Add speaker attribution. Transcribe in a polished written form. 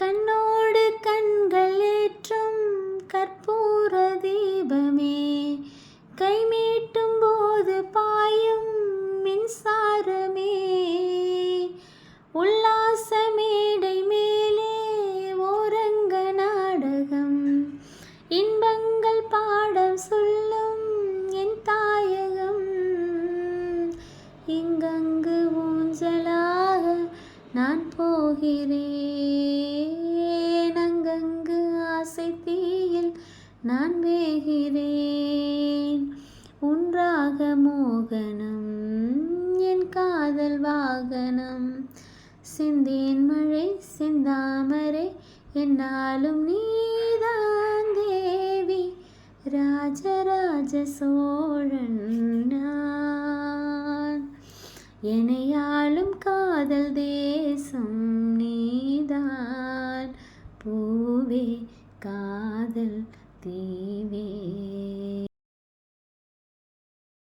Speaker 1: கண்ணோடு கண்கள் ஏற்றும் கற்பூர தீபமே, கைமீட்டும் போது பாயும் மின்சாரமே, உல்லாச மேடை மேலே ஓரங்க நாடகம், இன்பங்கள் பாடம் சொல்லும் என் தாயகம், இங்கங்கு ஊஞ்சலாக நான் போகிறேன், அங்கங்கு ஆசை தீயில் நான் வேகிறேன், உன்றாக மோகனம் என் காதல் வாகனம், சிந்தேன் மழை சிந்தாமரை என்னாலும் நீதான் தேவி, ராஜராஜ சோழன் நான், எனையாளும் காதல் தேசம் நீதான், பூவே காதல் தீவே.